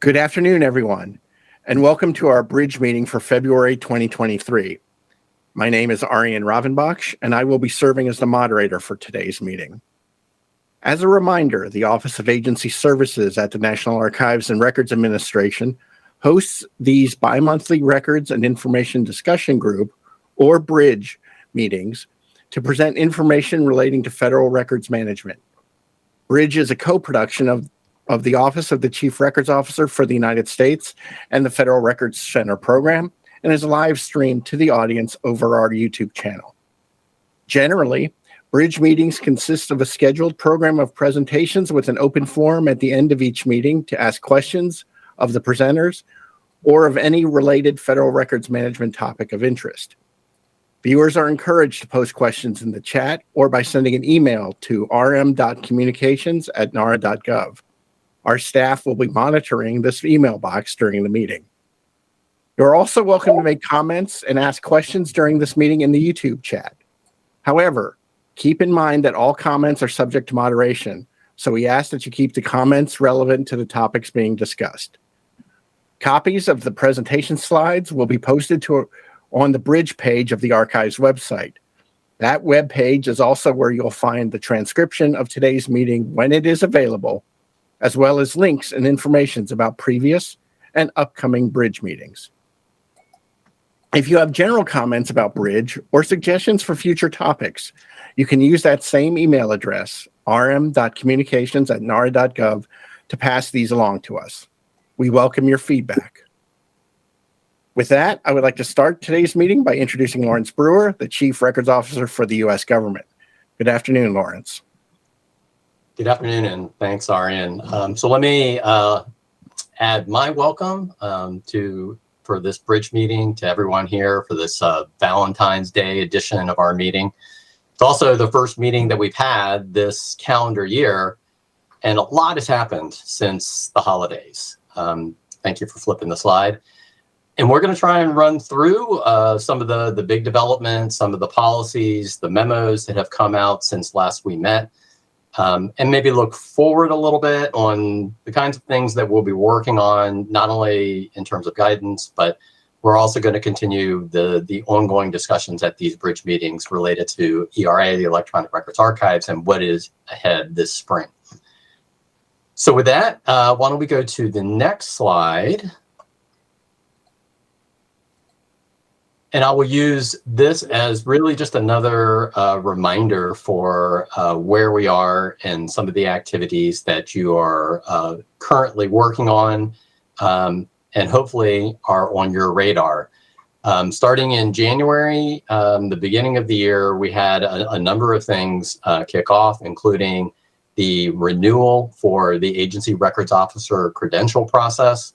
Good afternoon, everyone, and welcome to our BRIDG meeting for February 2023. My name is Arjen Ravenbach, and I will be serving as the moderator for today's meeting. As a reminder, the Office of Agency Services at the National Archives and Records Administration hosts these bi-monthly Records and Information Discussion Group, or BRIDG, meetings to present information relating to federal records management. BRIDG is a co-production of the Office of the Chief Records Officer for the United States and the Federal Records Center program, and is live streamed to the audience over our YouTube channel. Generally, BRIDG meetings consist of a scheduled program of presentations with an open forum at the end of each meeting to ask questions of the presenters or of any related federal records management topic of interest. Viewers are encouraged to post questions in the chat or by sending an email to rm.communications@nara.gov. Our staff will be monitoring this email box during the meeting. You're also welcome to make comments and ask questions during this meeting in the YouTube chat. However, keep in mind that all comments are subject to moderation, so we ask that you keep the comments relevant to the topics being discussed. Copies of the presentation slides will be posted on the BRIDG page of the Archives website. That web page is also where you'll find the transcription of today's meeting when it is available, as well as links and information about previous and upcoming BRIDG meetings. If you have general comments about BRIDG or suggestions for future topics, you can use that same email address, rm.communications@nara.gov, to pass these along to us. We welcome your feedback. With that, I would like to start today's meeting by introducing Lawrence Brewer, the Chief Records Officer for the U.S. government. Good afternoon, Lawrence. Good afternoon, and thanks, Arjen. So let me add my welcome for this BRIDG meeting to everyone here for this Valentine's Day edition of our meeting. It's also the first meeting that we've had this calendar year, and a lot has happened since the holidays. Thank you for flipping the slide. And we're going to try and run through some of the big developments, some of the policies, the memos that have come out since last we met. And maybe look forward a little bit on the kinds of things that we'll be working on, not only in terms of guidance, but we're also going to continue the ongoing discussions at these BRIDG meetings related to ERA, the Electronic Records Archives, and what is ahead this spring. So with that, why don't we go to the next slide? And I will use this as really just another reminder for where we are and some of the activities that you are currently working on and hopefully are on your radar. Starting in January, the beginning of the year, we had a number of things kick off, including the renewal for the agency records officer credential process.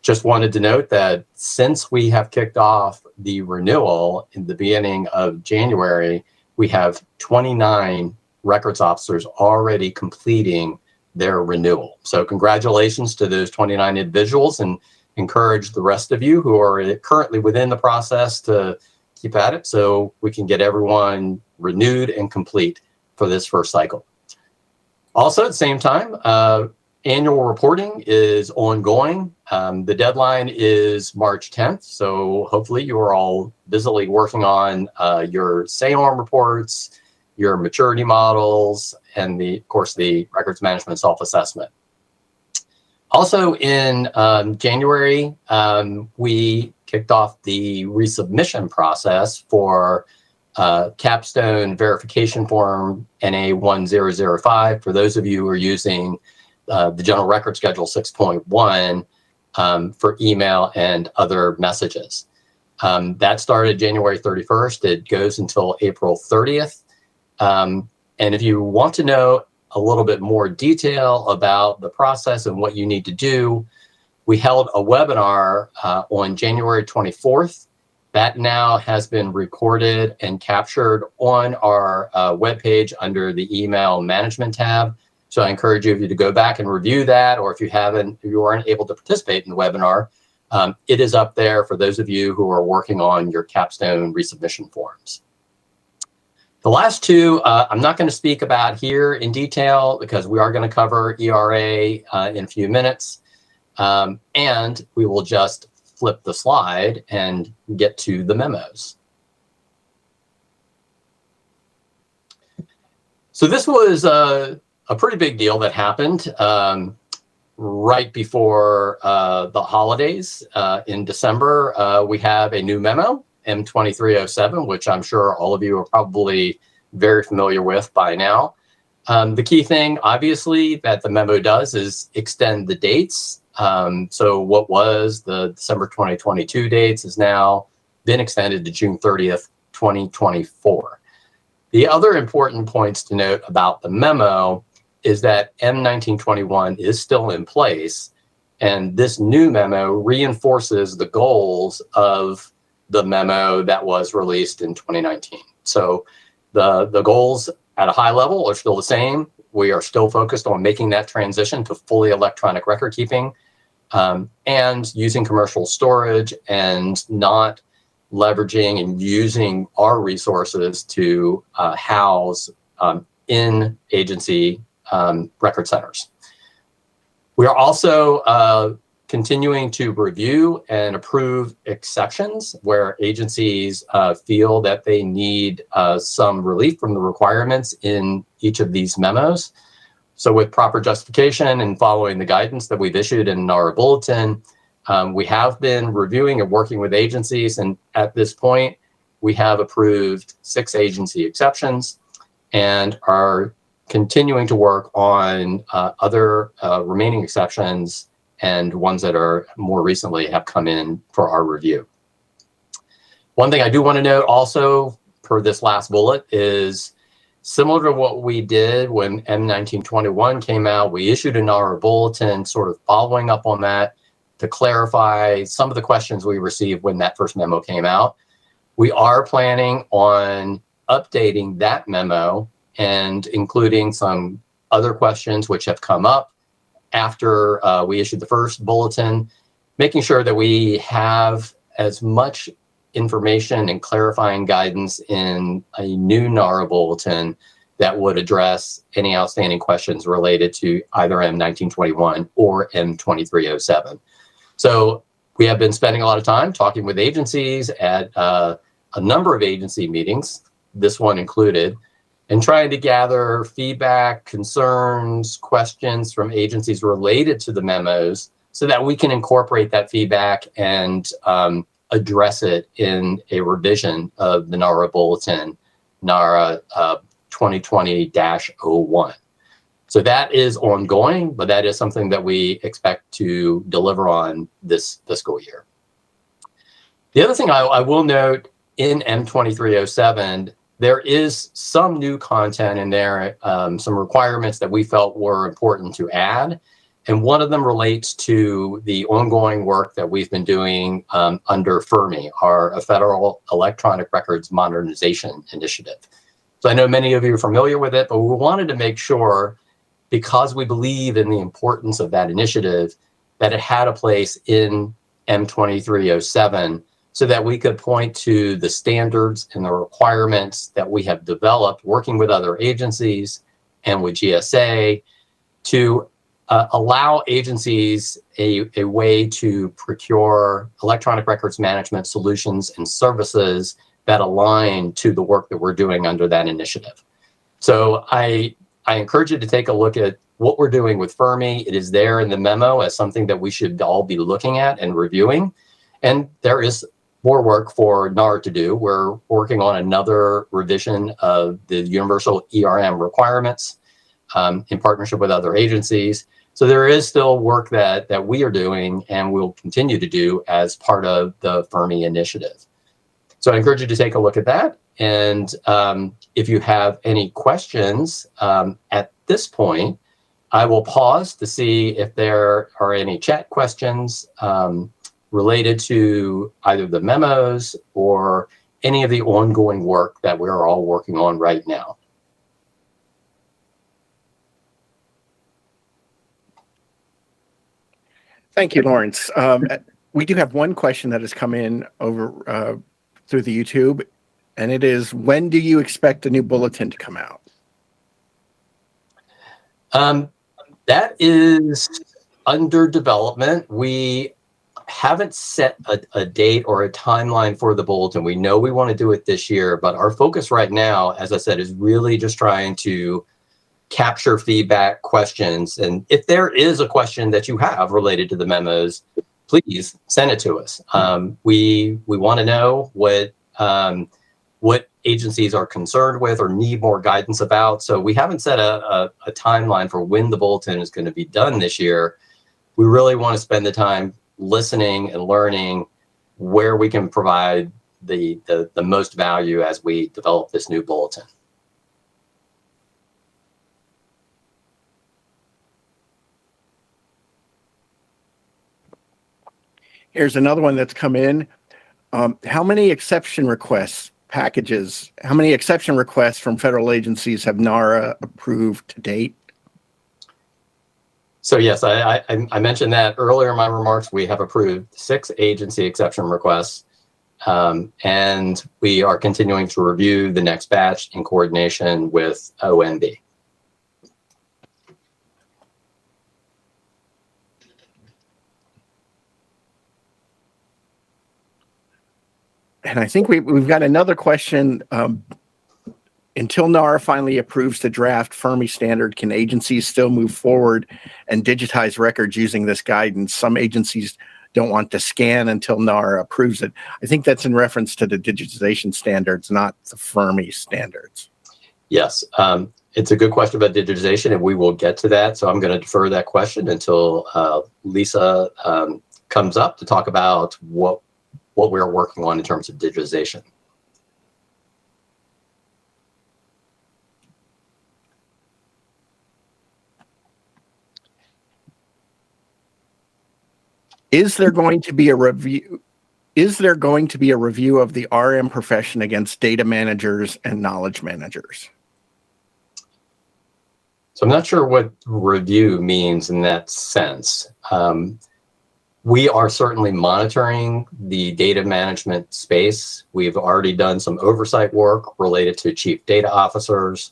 Just wanted to note that since we have kicked off the renewal in the beginning of January, we have 29 records officers already completing their renewal. So congratulations to those 29 individuals, and encourage the rest of you who are currently within the process to keep at it so we can get everyone renewed and complete for this first cycle. Also at the same time, annual reporting is ongoing. The deadline is March 10th, so hopefully you are all busily working on your SAORM reports, your maturity models, and of course, the records management self-assessment. Also in January, we kicked off the resubmission process for capstone verification form NA1005 for those of you who are using the General Record Schedule 6.1 for email and other messages. That started January 31st. It goes until April 30th. And if you want to know a little bit more detail about the process and what you need to do, we held a webinar on January 24th. That now has been recorded and captured on our webpage under the email management tab. So I encourage you to go back and review that, or if you aren't able to participate in the webinar, it is up there for those of you who are working on your capstone resubmission forms. The last two, I'm not going to speak about here in detail because we are going to cover ERA in a few minutes. And we will just flip the slide and get to the memos. So this was a pretty big deal that happened right before the holidays. In December, we have a new memo, M2307, which I'm sure all of you are probably very familiar with by now. The key thing, obviously, that the memo does is extend the dates. So what was the December 2022 dates has now been extended to June 30th, 2024. The other important points to note about the memo is that M1921 is still in place, and this new memo reinforces the goals of the memo that was released in 2019. So the goals at a high level are still the same. We are still focused on making that transition to fully electronic record keeping and using commercial storage and not leveraging and using our resources to house in agency record centers. We are also continuing to review and approve exceptions where agencies feel that they need some relief from the requirements in each of these memos. So with proper justification and following the guidance that we've issued in our bulletin, we have been reviewing and working with agencies, and at this point, we have approved 6 agency exceptions and are continuing to work on other remaining exceptions and ones that are more recently have come in for our review. One thing I do want to note also per this last bullet is similar to what we did when M1921 came out, we issued an our bulletin sort of following up on that to clarify some of the questions we received when that first memo came out. We are planning on updating that memo and including some other questions which have come up after we issued the first bulletin, making sure that we have as much information and clarifying guidance in a new NARA bulletin that would address any outstanding questions related to either M1921 or M2307. So we have been spending a lot of time talking with agencies at a number of agency meetings, this one included, and trying to gather feedback, concerns, questions from agencies related to the memos so that we can incorporate that feedback and address it in a revision of the NARA bulletin, NARA 2020-01. So that is ongoing, but that is something that we expect to deliver on this fiscal year. The other thing I will note in M2307, there is some new content in there, some requirements that we felt were important to add. And one of them relates to the ongoing work that we've been doing under FERMI, our Federal Electronic Records Modernization Initiative. So I know many of you are familiar with it, but we wanted to make sure, because we believe in the importance of that initiative, that it had a place in M2307 so that we could point to the standards and the requirements that we have developed working with other agencies and with GSA to allow agencies a way to procure electronic records management solutions and services that align to the work that we're doing under that initiative. So I encourage you to take a look at what we're doing with FERMI. It is there in the memo as something that we should all be looking at and reviewing. And there is more work for NAR to do. We're working on another revision of the universal ERM requirements in partnership with other agencies. So there is still work that we are doing and will continue to do as part of the FERMI initiative. So I encourage you to take a look at that. And if you have any questions at this point, I will pause to see if there are any chat questions related to either the memos or any of the ongoing work that we're all working on right now. Thank you, Lawrence. We do have one question that has come in over through the YouTube, and it is, when do you expect a new bulletin to come out? That is under development. We haven't set a date or a timeline for the bulletin. We know we want to do it this year, but our focus right now, as I said, is really just trying to capture feedback, questions. And if there is a question that you have related to the memos, please send it to us. We want to know what agencies are concerned with or need more guidance about. So we haven't set a timeline for when the bulletin is going to be done this year. We really want to spend the time listening and learning where we can provide the most value as we develop this new bulletin. Here's another one that's come in. How many exception requests from federal agencies have NARA approved to date? So yes, I mentioned that earlier in my remarks. We have approved 6 agency exception requests, and we are continuing to review the next batch in coordination with OMB. And I think we've got another question. Until NARA finally approves the draft Fermi standard, can agencies still move forward and digitize records using this guidance? Some agencies don't want to scan until NARA approves it. I think that's in reference to the digitization standards, not the Fermi standards. Yes, it's a good question about digitization, and we will get to that. So I'm going to defer that question until Lisa comes up to talk about what we're working on in terms of digitization. Is there going to be a review? Is there going to be a review of the RM profession against data managers and knowledge managers? So I'm not sure what review means in that sense. We are certainly monitoring the data management space. We've already done some oversight work related to chief data officers.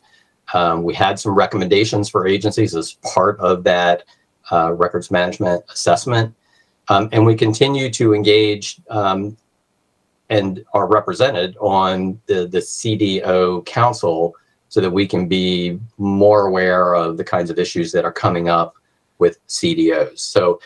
We had some recommendations for agencies as part of that records management assessment. And we continue to engage and are represented on the CDO Council so that we can be more aware of the kinds of issues that are coming up with CDOs. So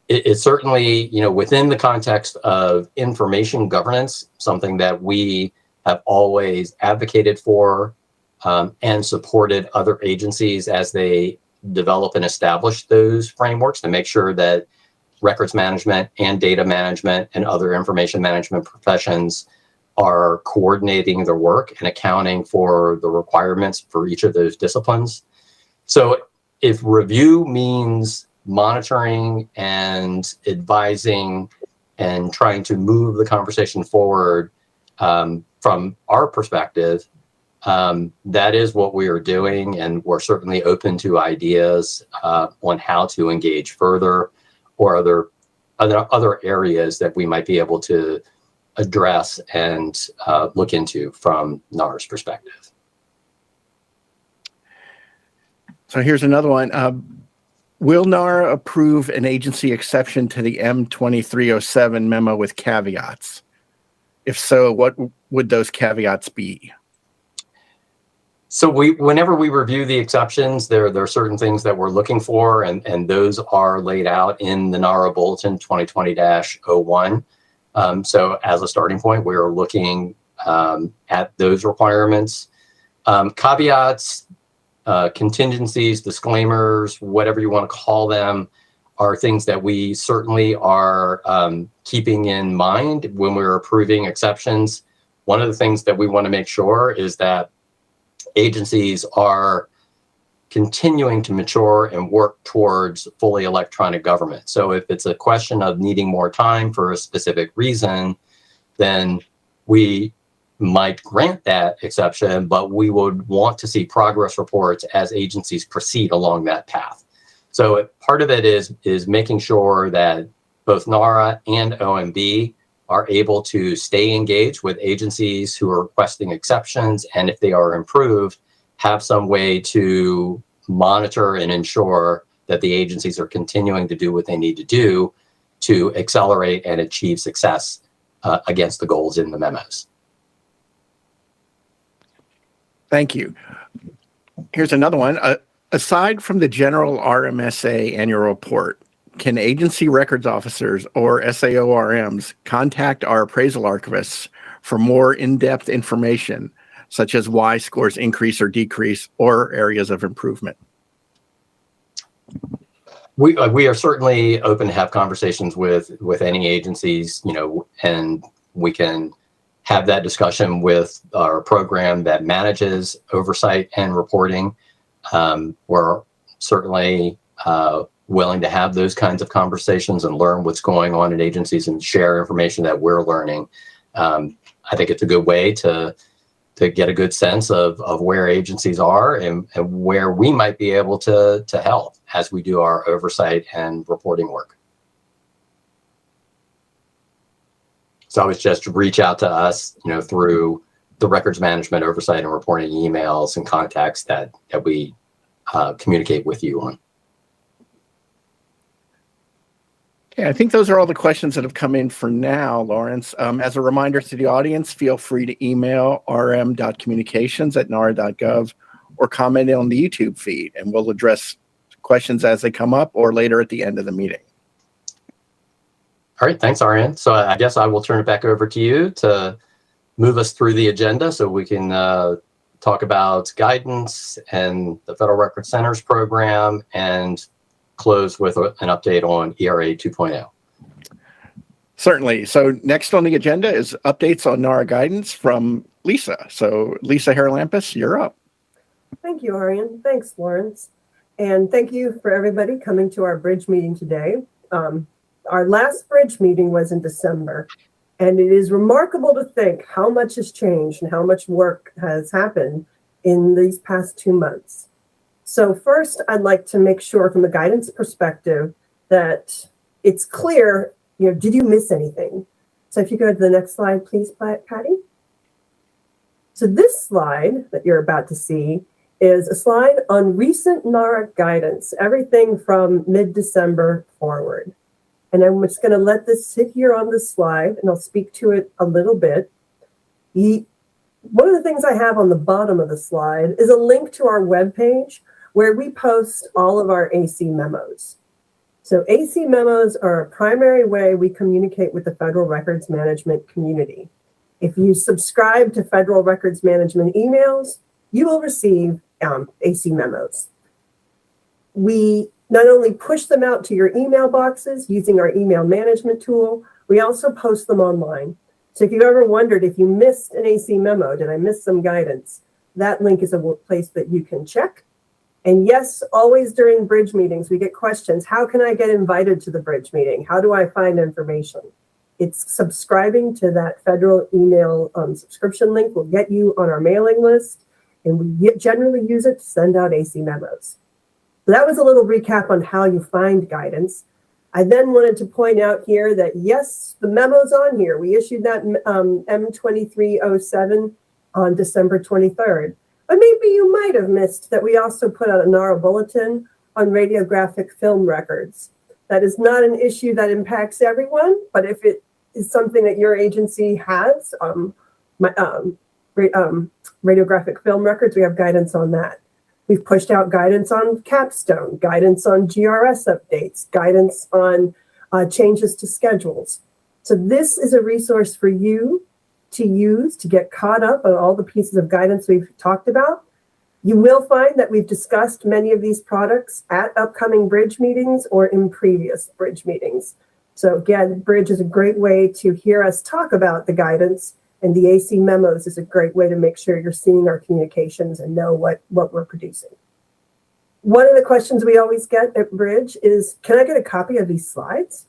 it's certainly, within the context of information governance, something that we have always advocated for and supported other agencies as they develop and establish those frameworks to make sure that records management and data management and other information management professions are coordinating their work and accounting for the requirements for each of those disciplines. So if review means monitoring and advising and trying to move the conversation forward from our perspective, that is what we are doing, and we're certainly open to ideas on how to engage further or other areas that we might be able to address and look into from NARA's perspective. So here's another one. Will NARA approve an agency exception to the M2307 memo with caveats? If so, what would those caveats be? So whenever we review the exceptions, there are certain things that we're looking for, and those are laid out in the NARA Bulletin 2020-01. So as a starting point, we're looking at those requirements. Caveats, contingencies, disclaimers, whatever you want to call them, are things that we certainly are keeping in mind when we're approving exceptions. One of the things that we want to make sure is that agencies are continuing to mature and work towards fully electronic government. So if it's a question of needing more time for a specific reason, then we might grant that exception, but we would want to see progress reports as agencies proceed along that path. So part of it is making sure that both NARA and OMB are able to stay engaged with agencies who are requesting exceptions, and if they are improved, have some way to monitor and ensure that the agencies are continuing to do what they need to do to accelerate and achieve success against the goals in the memos. Thank you. Here's another one. Aside from the general RMSA annual report, can agency records officers or SAORMs contact our appraisal archivists for more in-depth information, such as why scores increase or decrease or areas of improvement? We are certainly open to have conversations with any agencies, and we can have that discussion with our program that manages oversight and reporting. We're certainly willing to have those kinds of conversations and learn what's going on in agencies and share information that we're learning. I think it's a good way to get a good sense of where agencies are and where we might be able to help as we do our oversight and reporting work. So always just reach out to us, through the records management, oversight and reporting emails and contacts that we communicate with you on. Okay, I think those are all the questions that have come in for now, Lawrence. As a reminder to the audience, feel free to email rm.communications@nara.gov or comment on the YouTube feed, and we'll address questions as they come up or later at the end of the meeting. All right, thanks, Ariane. So I guess I will turn it back over to you to move us through the agenda so we can talk about guidance and the Federal Record Centers program and close with an update on ERA 2.0. Certainly. So next on the agenda is updates on NARA guidance from Lisa. So Lisa Haralampus, you're up. Thank you, Ariane. Thanks, Lawrence. And thank you for everybody coming to our bridge meeting today. Our last bridge meeting was in December, and it is remarkable to think how much has changed and how much work has happened in these past 2 months. So first, I'd like to make sure from a guidance perspective that it's clear, did you miss anything? So if you go to the next slide, please, Patty. So this slide that you're about to see is a slide on recent NARA guidance, everything from mid-December forward. And I'm just going to let this sit here on this slide, and I'll speak to it a little bit. One of the things I have on the bottom of the slide is a link to our webpage where we post all of our AC memos. So AC memos are a primary way we communicate with the federal records management community. If you subscribe to federal records management emails, you will receive AC memos. We not only push them out to your email boxes using our email management tool, we also post them online. So if you've ever wondered if you missed an AC memo, did I miss some guidance? That link is a place that you can check. And yes, always during bridge meetings, we get questions. How can I get invited to the bridge meeting? How do I find information? It's subscribing to that federal email subscription link will get you on our mailing list. And we generally use it to send out AC memos. So that was a little recap on how you find guidance. I then wanted to point out here that, yes, the memo's on here. We issued that M2307 on December 23rd. But maybe you might have missed that we also put out a NARA bulletin on radiographic film records. That is not an issue that impacts everyone, but if it is something that your agency has, radiographic film records, we have guidance on that. We've pushed out guidance on capstone, guidance on GRS updates, guidance on changes to schedules. So this is a resource for you to use to get caught up on all the pieces of guidance we've talked about. You will find that we've discussed many of these products at upcoming bridge meetings or in previous bridge meetings. So again, bridge is a great way to hear us talk about the guidance, and the AC memos is a great way to make sure you're seeing our communications and know what we're producing. One of the questions we always get at Bridge is, can I get a copy of these slides?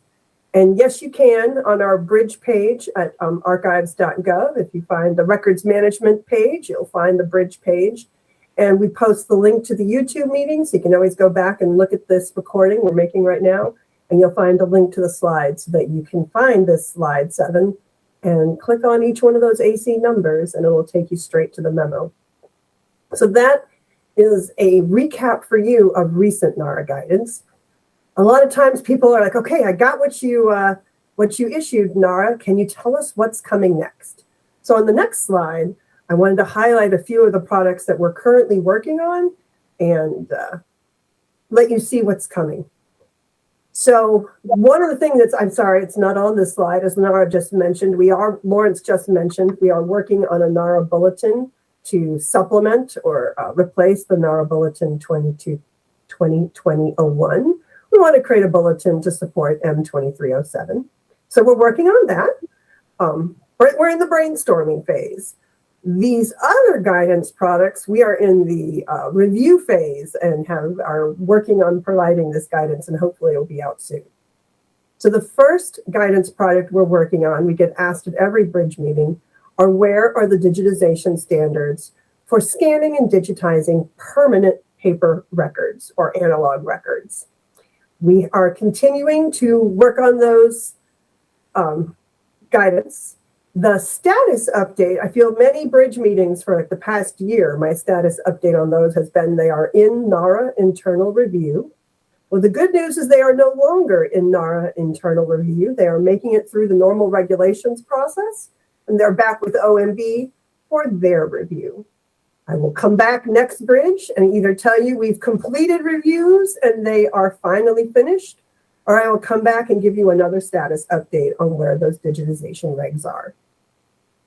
And yes, you can on our Bridge page at archives.gov. If you find the records management page, you'll find the Bridge page. And we post the link to the YouTube meeting, so you can always go back and look at this recording we're making right now. And you'll find a link to the slides so that you can find this slide 7 and click on each one of those AC numbers, and it will take you straight to the memo. So that is a recap for you of recent NARA guidance. A lot of times people are like, okay, I got what you issued, NARA. Can you tell us what's coming next? So on the next slide, I wanted to highlight a few of the products that we're currently working on and let you see what's coming. So one of the things I'm sorry, it's not on this slide, as Nara just mentioned, Lawrence just mentioned, we are working on a NARA bulletin to supplement or replace the NARA Bulletin 2020-01. We want to create a bulletin to support M2307. So we're working on that. We're in the brainstorming phase. These other guidance products, we are in the review phase and are working on providing this guidance, and hopefully it'll be out soon. So the first guidance product we're working on, we get asked at every bridge meeting, are where are the digitization standards for scanning and digitizing permanent paper records or analog records. We are continuing to work on those guidance. The status update, I feel many bridge meetings for like the past year, my status update on those has been they are in NARA internal review. Well, the good news is they are no longer in NARA internal review. They are making it through the normal regulations process, and they're back with OMB for their review. I will come back next bridge and either tell you we've completed reviews and they are finally finished, or I will come back and give you another status update on where those digitization regs are.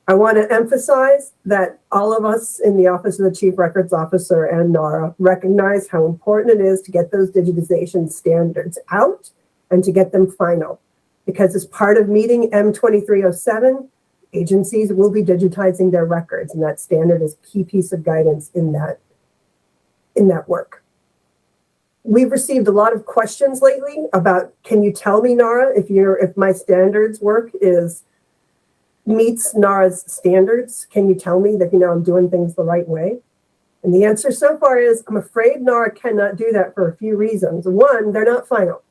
I want to emphasize that all of us in the Office of the Chief Records Officer and NARA recognize how important it is to get those digitization standards out and to get them final. Because as part of meeting M2307, agencies will be digitizing their records, and that standard is a key piece of guidance in that work. We've received a lot of questions lately about, can you tell me, NARA, if my standards work meets NARA's standards? Can you tell me that I'm doing things the right way? And the answer so far is, I'm afraid NARA cannot do that for a few reasons. One, they're not final.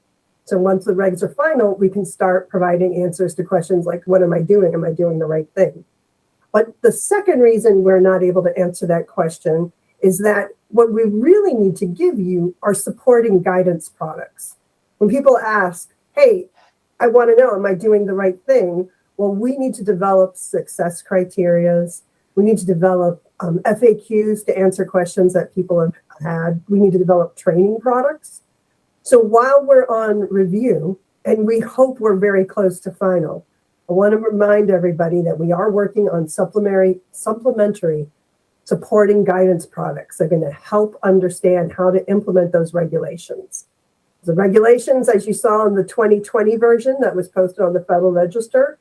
So once the regs are final, we can start providing answers to questions like, what am I doing? Am I doing the right thing? But the second reason we're not able to answer that question is that what we really need to give you are supporting guidance products. When people ask, hey, I want to know, am I doing the right thing? Well, we need to develop success criteria. We need to develop FAQs to answer questions that people have had. We need to develop training products. So while we're on review, and we hope we're very close to final, I want to remind everybody that we are working on supplementary supporting guidance products that are going to help understand how to implement those regulations. The regulations, as you saw in the 2020 version that was posted on the Federal Register,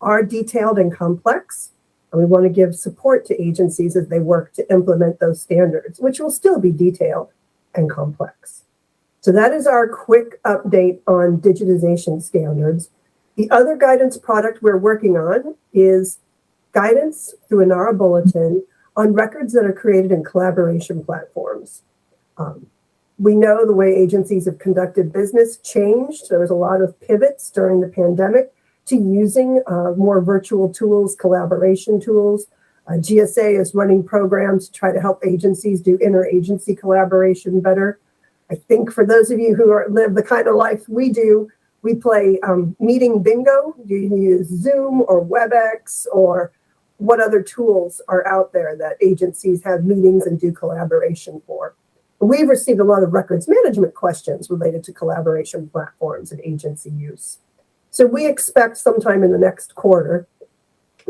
are detailed and complex, and we want to give support to agencies as they work to implement those standards, which will still be detailed and complex. So that is our quick update on digitization standards. The other guidance product we're working on is guidance through a NARA bulletin on records that are created in collaboration platforms. We know the way agencies have conducted business changed. There was a lot of pivots during the pandemic to using more virtual tools, collaboration tools. GSA is running programs to try to help agencies do interagency collaboration better. I think for those of you who live the kind of life we do, we play meeting bingo. You can use Zoom or WebEx or what other tools are out there that agencies have meetings and do collaboration for. We've received a lot of records management questions related to collaboration platforms and agency use. So we expect sometime in the next quarter,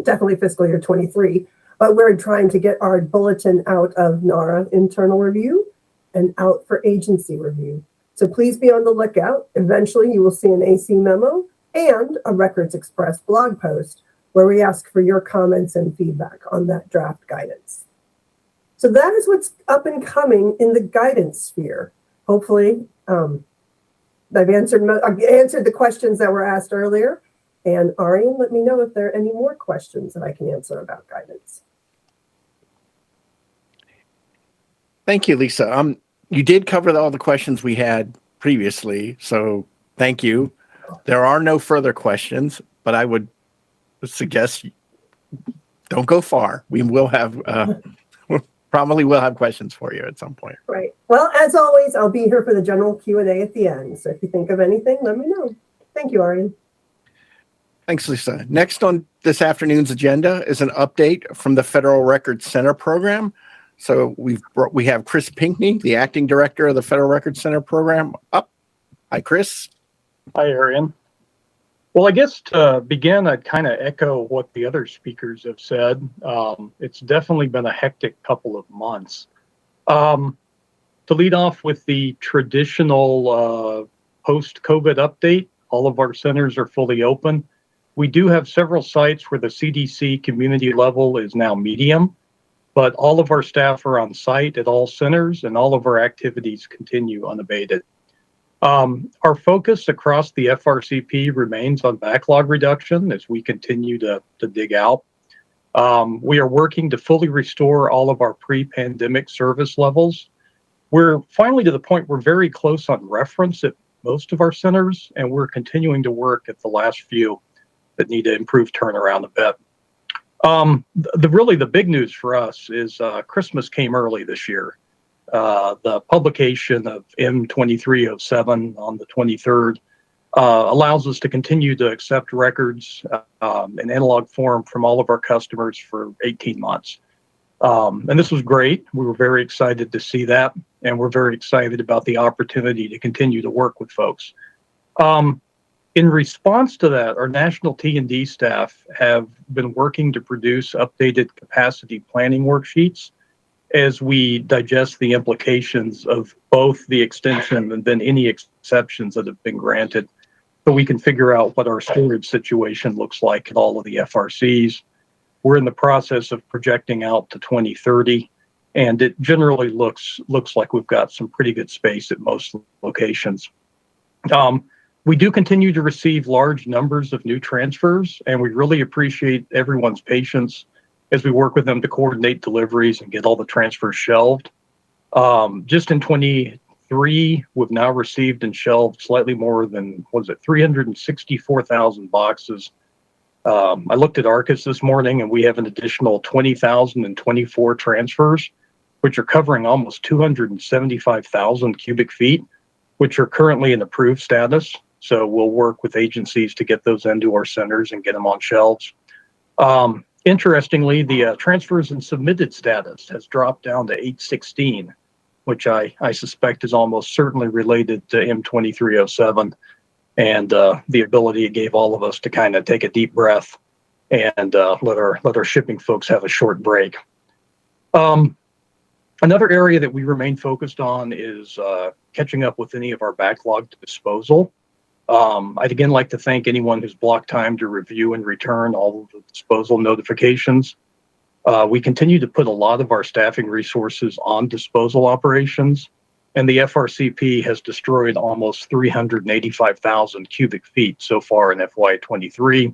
definitely fiscal year 23, but we're trying to get our bulletin out of NARA internal review and out for agency review. So please be on the lookout. Eventually you will see an AC memo and a Records Express blog post where we ask for your comments and feedback on that draft guidance. So that is what's up and coming in the guidance sphere. Hopefully, I've answered the questions that were asked earlier. And Arian, let me know if there are any more questions that I can answer about guidance. Thank you, Lisa. You did cover all the questions we had previously, so thank you. There are no further questions, but I would suggest don't go far. We will have Probably will have questions for you at some point. Right. Well, as always, I'll be here for the general Q&A at the end. So if you think of anything, let me know. Thank you, Arian. Thanks, Lisa. Next on this afternoon's agenda is an update from the Federal Records Center program. So we have Chris Pinkney, the acting director of the Federal Records Center program, up. Hi, Chris. Hi, Arian. Well, I guess to begin, I'd kind of echo what the other speakers have said. It's definitely been a hectic couple of months. To lead off with the traditional post-COVID update, all of our centers are fully open. We do have several sites where the CDC community level is now medium, but all of our staff are on site at all centers and all of our activities continue unabated. Our focus across the FRCP remains on backlog reduction as we continue to dig out. We are working to fully restore all of our pre-pandemic service levels. We're finally to the point we're very close on reference at most of our centers, and we're continuing to work at the last few that need to improve turnaround a bit. The big news for us is Christmas came early this year. The publication of M2307 on the 23rd allows us to continue to accept records in analog form from all of our customers for 18 months. And this was great. We were very excited to see that, and we're very excited about the opportunity to continue to work with folks. In response to that, our national T&D staff have been working to produce updated capacity planning worksheets as we digest the implications of both the extension and then any exceptions that have been granted, so we can figure out what our storage situation looks like at all of the FRCs. We're in the process of projecting out to 2030, and it generally looks like we've got some pretty good space at most locations. We do continue to receive large numbers of new transfers, and we really appreciate everyone's patience as we work with them to coordinate deliveries and get all the transfers shelved. Just in 23, we've now received and shelved slightly more than, 364,000 boxes. I looked at ARCUS this morning, and we have an additional 20,024 transfers, which are covering almost 275,000 cubic feet, which are currently in approved status. So we'll work with agencies to get those into our centers and get them on shelves. Interestingly, the transfers in submitted status has dropped down to 816, which I suspect is almost certainly related to M2307 and the ability it gave all of us to kind of take a deep breath and let our shipping folks have a short break. Another area that we remain focused on is catching up with any of our backlogged disposal. I'd again like to thank anyone who's blocked time to review and return all of the disposal notifications. We continue to put a lot of our staffing resources on disposal operations, and the FRCP has destroyed almost 385,000 cubic feet so far in FY23.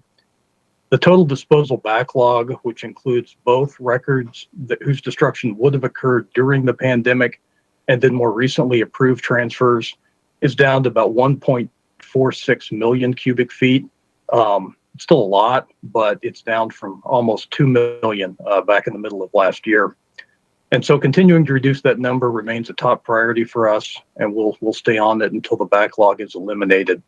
The total disposal backlog, which includes both records whose destruction would have occurred during the pandemic and then more recently approved transfers, is down to about 1.46 million cubic feet. It's still a lot, but it's down from almost 2 million back in the middle of last year. And so continuing to reduce that number remains a top priority for us, and we'll stay on it until the backlog is eliminated.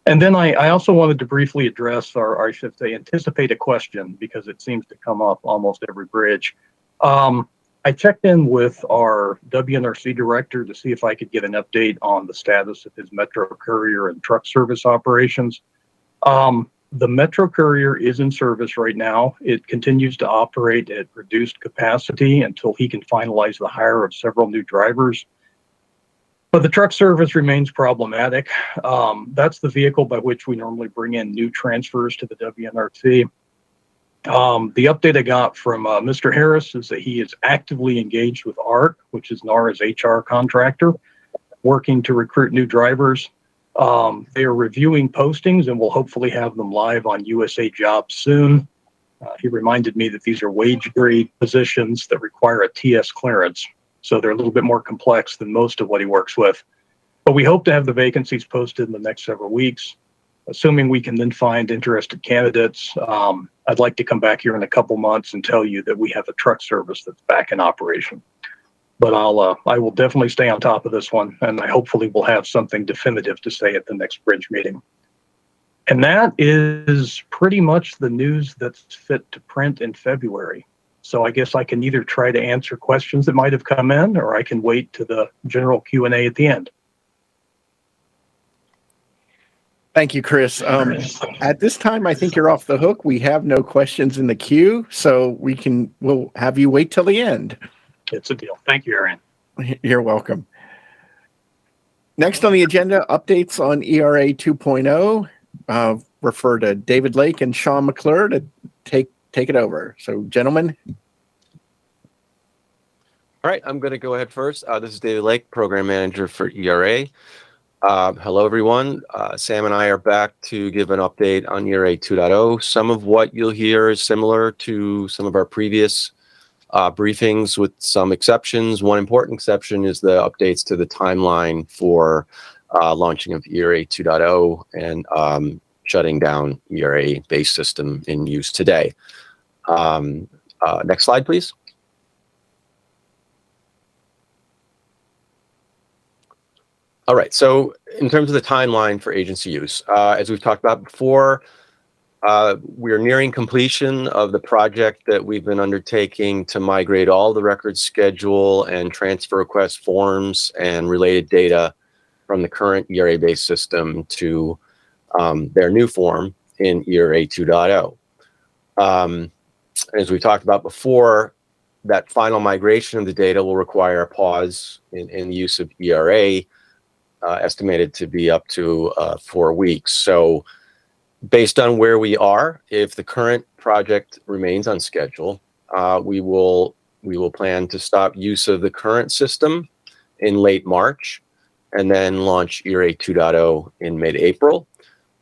And then I also wanted to briefly address, or I should say anticipate a question, because it seems to come up almost every bridge. I checked in with our WNRC director to see if I could get an update on the status of his Metro Courier and truck service operations. The Metro Courier is in service right now. It continues to operate at reduced capacity until he can finalize the hire of several new drivers. But the truck service remains problematic. That's the vehicle by which we normally bring in new transfers to the WNRC. The update I got from Mr. Harris is that he is actively engaged with ARC, which is NARA's HR contractor, working to recruit new drivers. They are reviewing postings and will hopefully have them live on USA Jobs soon. He reminded me that these are wage grade positions that require a TS clearance, so they're a little bit more complex than most of what he works with. But we hope to have the vacancies posted in the next several weeks, assuming we can then find interested candidates. I'd like to come back here in a couple months and tell you that we have a truck service that's back in operation. But I will definitely stay on top of this one, and I hopefully will have something definitive to say at the next bridge meeting. And that is pretty much the news that's fit to print in February. So I guess I can either try to answer questions that might have come in, or I can wait to the general Q&A at the end. Thank you, Chris. At this time, I think you're off the hook. We have no questions in the queue, so we'll have you wait till the end. It's a deal. Thank you, Arian. You're welcome. Next on the agenda, updates on ERA 2.0. Refer to David Lake and Sean McClure to take it over. So, gentlemen. All right, I'm going to go ahead first. This is David Lake, Program Manager for ERA. Hello, everyone. Sam and I are back to give an update on ERA 2.0. Some of what you'll hear is similar to some of our previous briefings, with some exceptions. One important exception is the updates to the timeline for launching of ERA 2.0 and shutting down ERA-based system in use today. Next slide, please. All right, so in terms of the timeline for agency use, as we've talked about before, we're nearing completion of the project that we've been undertaking to migrate all the record schedule and transfer request forms and related data from the current ERA-based system to their new form in ERA 2.0. As we talked about before, that final migration of the data will require a pause in the use of ERA, estimated to be up to 4 weeks. So based on where we are, if the current project remains on schedule, we will plan to stop use of the current system in late March and then launch ERA 2.0 in mid-April.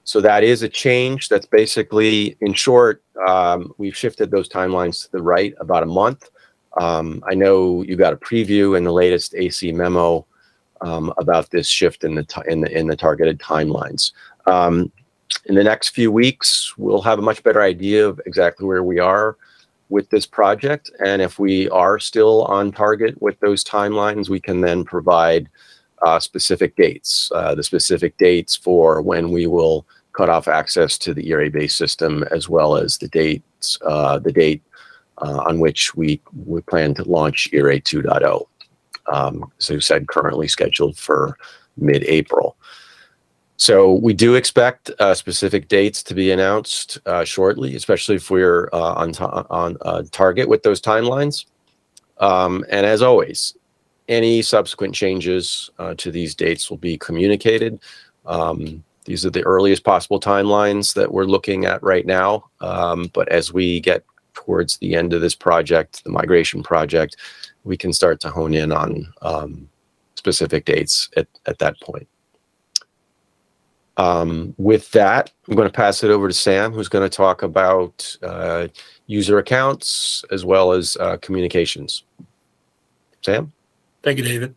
So that is a change. That's basically, in short, we've shifted those timelines to the right about a month. I know you got a preview in the latest AC memo about this shift in the targeted timelines. In the next few weeks, we'll have a much better idea of exactly where we are with this project. And if we are still on target with those timelines, we can then provide specific dates, the specific dates for when we will cut off access to the ERA-based system, as well as the date on which we plan to launch ERA 2.0. So you said currently scheduled for mid-April. So we do expect specific dates to be announced shortly, especially if we're on target with those timelines. And as always, any subsequent changes to these dates will be communicated. These are the earliest possible timelines that we're looking at right now. But as we get towards the end of this project, the migration project, we can start to hone in on specific dates at that point. With that, I'm going to pass it over to Sam, who's going to talk about user accounts as well as communications. Sam? Thank you, David.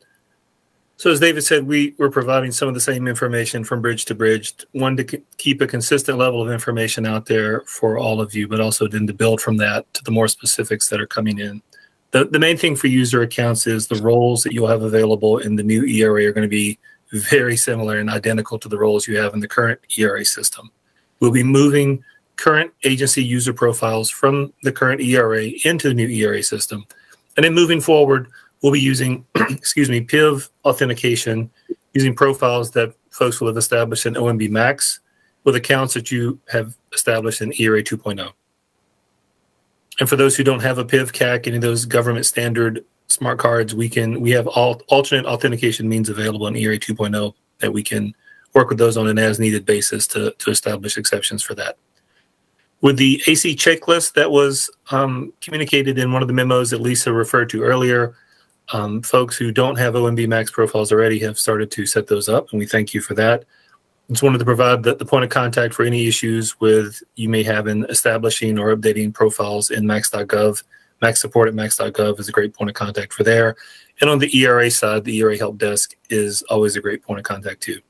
So as David said, we're providing some of the same information from bridge to bridge, one to keep a consistent level of information out there for all of you, but also then to build from that to the more specifics that are coming in. The main thing for user accounts is the roles that you'll have available in the new ERA are going to be very similar and identical to the roles you have in the current ERA system. We'll be moving current agency user profiles from the current ERA into the new ERA system. And then moving forward, we'll be using, PIV authentication, using profiles that folks will have established in OMB Max with accounts that you have established in ERA 2.0. And for those who don't have a PIV CAC, any of those government standard smart cards, we have alternate authentication means available in ERA 2.0 that we can work with those on an as-needed basis to establish exceptions for that. With the AC checklist that was communicated in one of the memos that Lisa referred to earlier, folks who don't have OMB Max profiles already have started to set those up, and we thank you for that. Just wanted to provide the point of contact for any issues with you may have in establishing or updating profiles in max.gov. Max support at max.gov is a great point of contact for there. And on the ERA side, the ERA help desk is always a great point of contact too.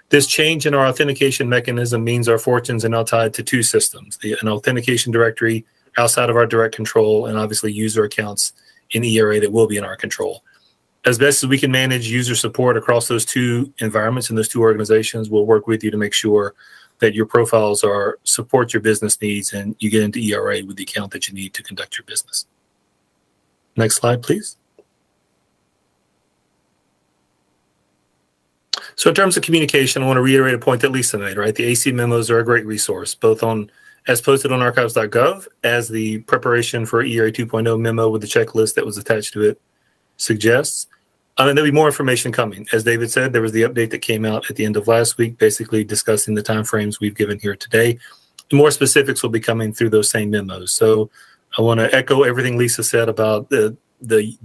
This change in our authentication mechanism means our fortunes are now tied to two systems, an authentication directory outside of our direct control, and obviously user accounts in ERA that will be in our control. As best as we can manage user support across those two environments and those two organizations, we'll work with you to make sure that your profiles support your business needs and you get into ERA with the account that you need to conduct your business. Next slide, please. So in terms of communication, I want to reiterate a point that Lisa made, right? The AC memos are a great resource, both as posted on archives.gov as the preparation for ERA 2.0 memo with the checklist that was attached to it suggests. And there'll be more information coming. As David said, there was the update that came out at the end of last week, basically discussing the timeframes we've given here today. More specifics will be coming through those same memos. So I want to echo everything Lisa said about the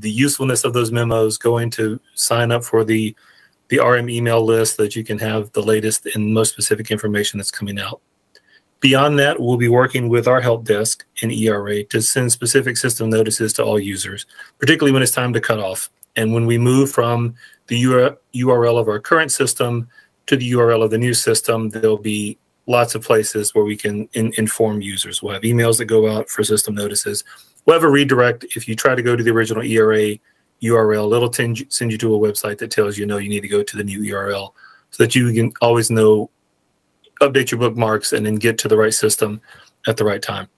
usefulness of those memos, going to sign up for the RM email list so that you can have the latest and most specific information that's coming out. Beyond that, we'll be working with our help desk in ERA to send specific system notices to all users, particularly when it's time to cut off. And when we move from the URL of our current system to the URL of the new system, there'll be lots of places where we can inform users. We'll have emails that go out for system notices. We'll have a redirect. If you try to go to the original ERA URL, it'll send you to a website that tells you, no, you need to go to the new URL so that you can always know, update your bookmarks, and then get to the right system at the right time.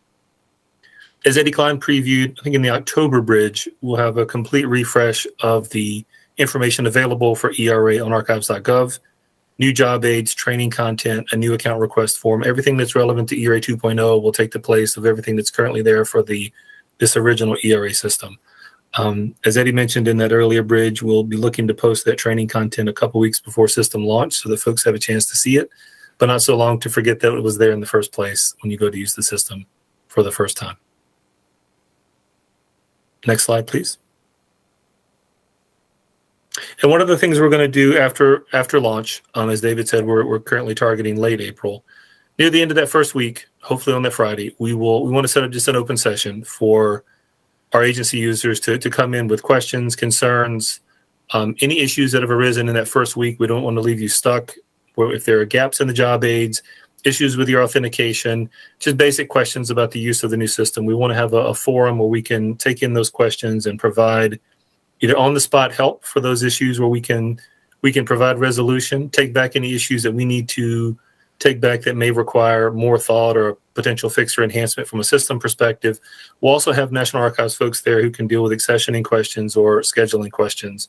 As Eddie Klein previewed, I think in the October bridge, we'll have a complete refresh of the information available for ERA on archives.gov, new job aids, training content, a new account request form. Everything that's relevant to ERA 2.0 will take the place of everything that's currently there for this original ERA system. As Eddie mentioned in that earlier bridge, we'll be looking to post that training content a couple weeks before system launch so that folks have a chance to see it, but not so long to forget that it was there in the first place when you go to use the system for the first time. Next slide, please. And one of the things we're going to do after launch, as David said, we're currently targeting late April. Near the end of that first week, hopefully on that Friday, we want to set up just an open session for our agency users to come in with questions, concerns, any issues that have arisen in that first week. We don't want to leave you stuck. If there are gaps in the job aids, issues with your authentication, just basic questions about the use of the new system. We want to have a forum where we can take in those questions and provide either on-the-spot help for those issues where we can provide resolution, take back any issues that we need to take back that may require more thought or a potential fix or enhancement from a system perspective. We'll also have National Archives folks there who can deal with accessioning questions or scheduling questions.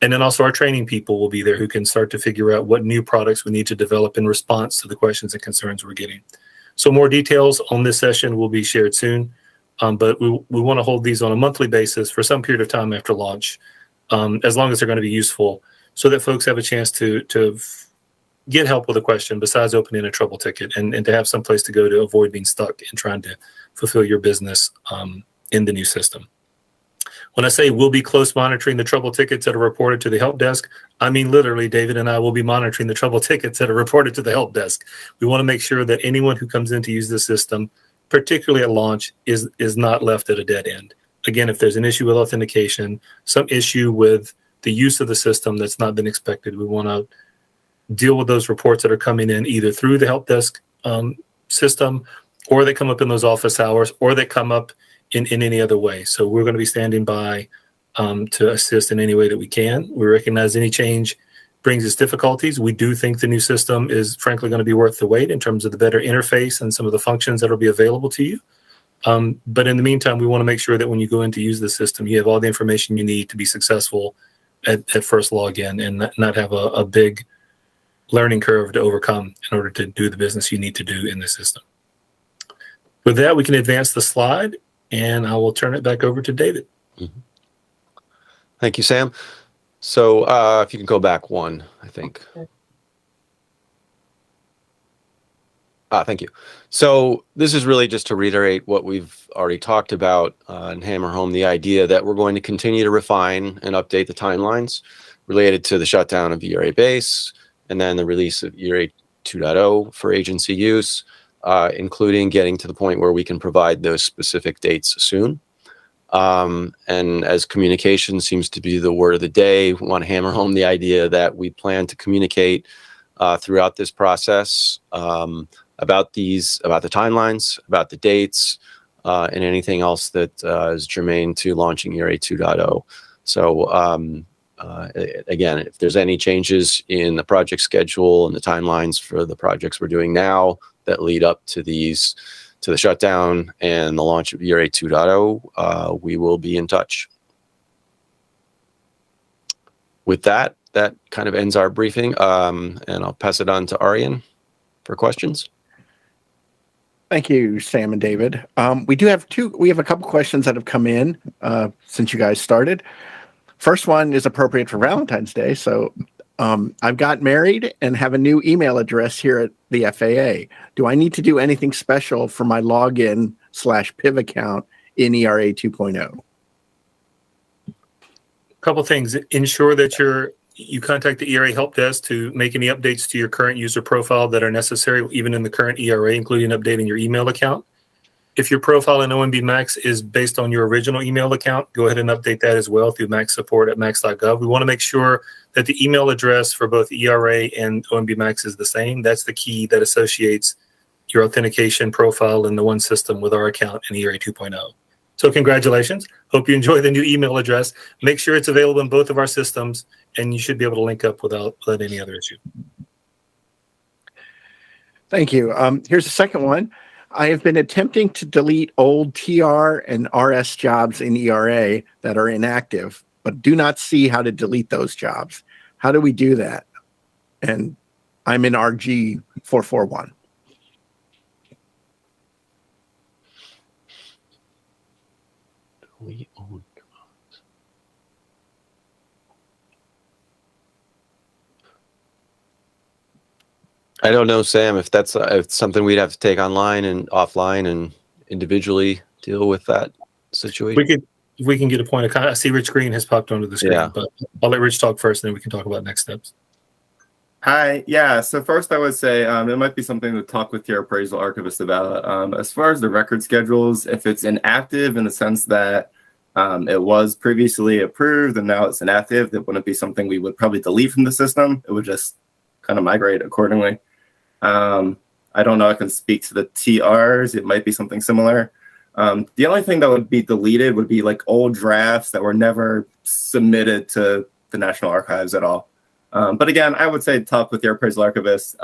And then also our training people will be there who can start to figure out what new products we need to develop in response to the questions and concerns we're getting. So more details on this session will be shared soon, but we want to hold these on a monthly basis for some period of time after launch, as long as they're going to be useful, so that folks have a chance to get help with a question besides opening a trouble ticket and to have some place to go to avoid being stuck in trying to fulfill your business in the new system. When I say we'll be close monitoring the trouble tickets that are reported to the help desk, I mean literally David and I will be monitoring the trouble tickets that are reported to the help desk. We want to make sure that anyone who comes in to use the system, particularly at launch, is not left at a dead end. Again, if there's an issue with authentication, some issue with the use of the system that's not been expected, we want to deal with those reports that are coming in either through the help desk system, or they come up in those office hours, or they come up in any other way. So we're going to be standing by to assist in any way that we can. We recognize any change brings us difficulties. We do think the new system is frankly going to be worth the wait in terms of the better interface and some of the functions that will be available to you. But in the meantime, we want to make sure that when you go in to use the system, you have all the information you need to be successful at first login and not have a big learning curve to overcome in order to do the business you need to do in the system. With that, we can advance the slide, and I will turn it back over to David. Mm-hmm. Thank you, Sam. So if you can go back one, I think. Thank you. So this is really just to reiterate what we've already talked about and hammer home the idea that we're going to continue to refine and update the timelines related to the shutdown of ERA base and then the release of ERA 2.0 for agency use, including getting to the point where we can provide those specific dates soon. And as communication seems to be the word of the day, we want to hammer home the idea that we plan to communicate throughout this process about the timelines, about the dates, and anything else that is germane to launching ERA 2.0. So again, if there's any changes in the project schedule and the timelines for the projects we're doing now that lead up to the shutdown and the launch of ERA 2.0, we will be in touch. With that kind of ends our briefing, and I'll pass it on to Arian for questions. Thank you, Sam and David. We have a couple questions that have come in since you guys started. First one is appropriate for Valentine's Day. So I've got married and have a new email address here at the FAA. Do I need to do anything special for my login/PIV account in ERA 2.0? Couple things. Ensure that you contact the ERA help desk to make any updates to your current user profile that are necessary, even in the current ERA, including updating your email account. If your profile in OMB Max is based on your original email account, go ahead and update that as well through maxsupport@max.gov. We want to make sure that the email address for both ERA and OMB Max is the same. That's the key that associates your authentication profile in the one system with our account in ERA 2.0. So congratulations. Hope you enjoy the new email address. Make sure it's available in both of our systems, and you should be able to link up without any other issue. Thank you. Here's the second one. I have been attempting to delete old TR and RS jobs in ERA that are inactive, but do not see how to delete those jobs. How do we do that? And I'm in RG 441. Delete old. I don't know, Sam, if that's something we'd have to take online and offline and individually deal with that situation. We can get a point of contact. I see Rich Green has popped onto the screen, but I'll let Rich talk first, and then we can talk about next steps. Hi. Yeah. So first I would say it might be something to talk with your appraisal archivist about. As far as the record schedules, if it's inactive in the sense that it was previously approved and now it's inactive, that wouldn't be something we would probably delete from the system. It would just kind of migrate accordingly. I don't know. I can speak to the TRs. It might be something similar. The only thing that would be deleted would be like old drafts that were never submitted to the National Archives at all. But again, I would say talk with your appraisal archivist.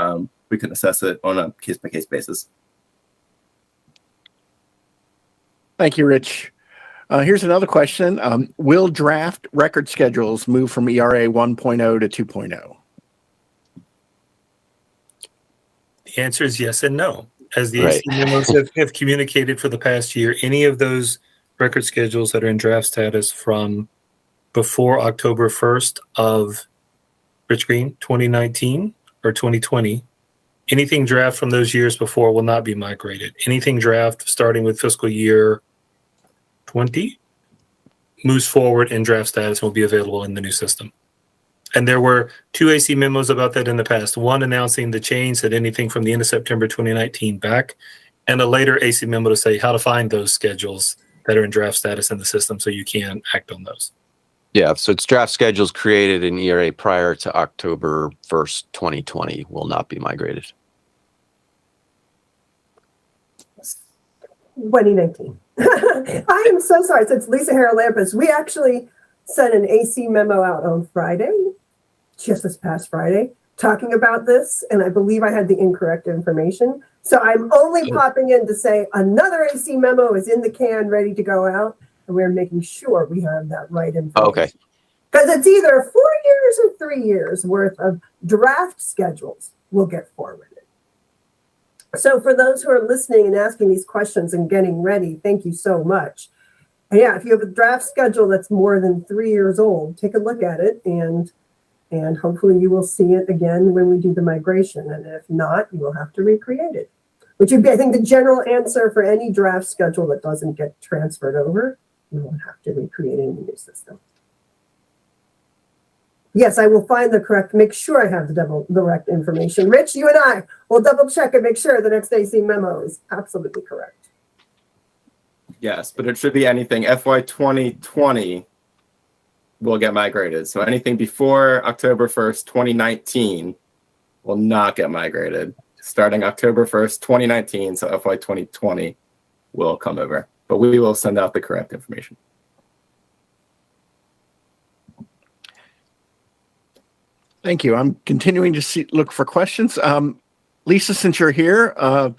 We can assess it on a case-by-case basis. Thank you, Rich. Here's another question. Will draft record schedules move from ERA 1.0 to 2.0? The answer is yes and no. As the AC memos have communicated for the past year, any of those record schedules that are in draft status from before October 1st of Rich Green, 2019 or 2020, anything draft from those years before will not be migrated. Anything draft starting with fiscal year 20 moves forward in draft status and will be available in the new system. And there were 2 AC memos about that in the past. One announcing the change that anything from the end of September 2019 back, and a later AC memo to say how to find those schedules that are in draft status in the system so you can act on those. Yeah, so it's draft schedules created in ERA prior to October 1st, 2020 will not be migrated. 2019. I am so sorry. So it's Lisa Harrell-Lampus. We actually sent an AC memo out on Friday, just this past Friday, talking about this, and I believe I had the incorrect information. So I'm only popping in to say another AC memo is in the can, ready to go out, and we're making sure we have that right information. Okay. Because it's either 4 years or 3 years worth of draft schedules will get forwarded. So for those who are listening and asking these questions and getting ready, thank you so much. And yeah, if you have a draft schedule that's more than 3 years old, take a look at it, and hopefully you will see it again when we do the migration. And if not, you will have to recreate it, which would be, I think, the general answer for any draft schedule that doesn't get transferred over. You will have to recreate it in the new system. Yes, I will find the correct, make sure I have the correct information. Rich, you and I will double check and make sure the next AC memo is absolutely correct. Yes, but it should be anything FY 2020 will get migrated. So anything before October 1st, 2019 will not get migrated. Starting October 1st, 2019, so FY 2020 will come over. But we will send out the correct information. Thank you. I'm continuing to look for questions. Lisa, since you're here,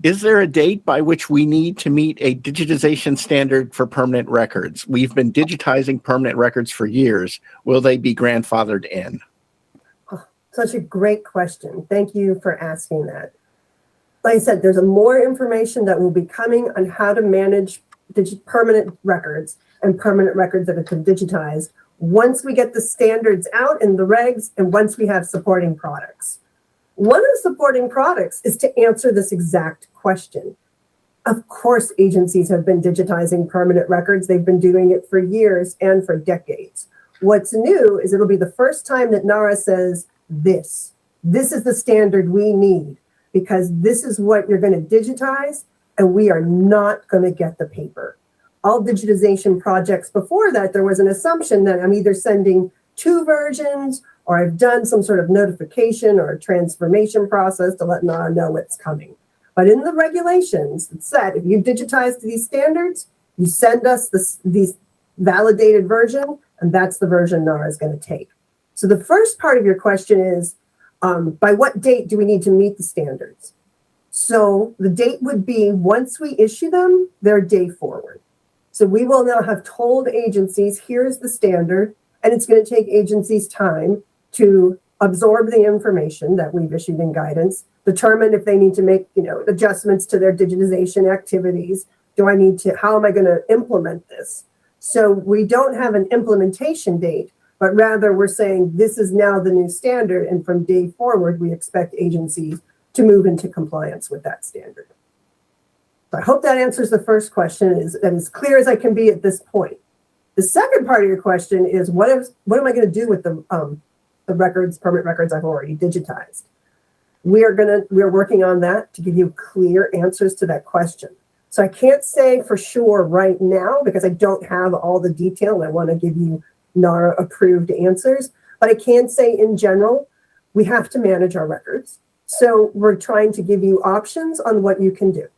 is there a date by which we need to meet a digitization standard for permanent records? We've been digitizing permanent records for years. Will they be grandfathered in? Oh, such a great question. Thank you for asking that. Like I said, there's more information that will be coming on how to manage permanent records and permanent records that have been digitized once we get the standards out in the regs and once we have supporting products. One of the supporting products is to answer this exact question. Of course, agencies have been digitizing permanent records. They've been doing it for years and for decades. What's new is it'll be the first time that NARA says this is the standard we need because this is what you're going to digitize and we are not going to get the paper. All digitization projects before that, there was an assumption that I'm either sending 2 versions or I've done some sort of notification or a transformation process to let NARA know what's coming. But in the regulations, it said if you digitize to these standards, you send us these validated version, and that's the version NARA is going to take. So the first part of your question is, by what date do we need to meet the standards? So the date would be once we issue them, they're day forward. So we will now have told agencies, here's the standard, and it's going to take agencies time to absorb the information that we've issued in guidance, determine if they need to make, adjustments to their digitization activities. How am I going to implement this? So we don't have an implementation date, but rather we're saying this is now the new standard. And from day forward, we expect agencies to move into compliance with that standard. So I hope that answers the first question as clear as I can be at this point. The second part of your question is what am I going to do with the permanent records I've already digitized? We're working on that to give you clear answers to that question. So I can't say for sure right now because I don't have all the detail and I want to give you NARA approved answers, but I can say in general, we have to manage our records. So we're trying to give you options on what you can do.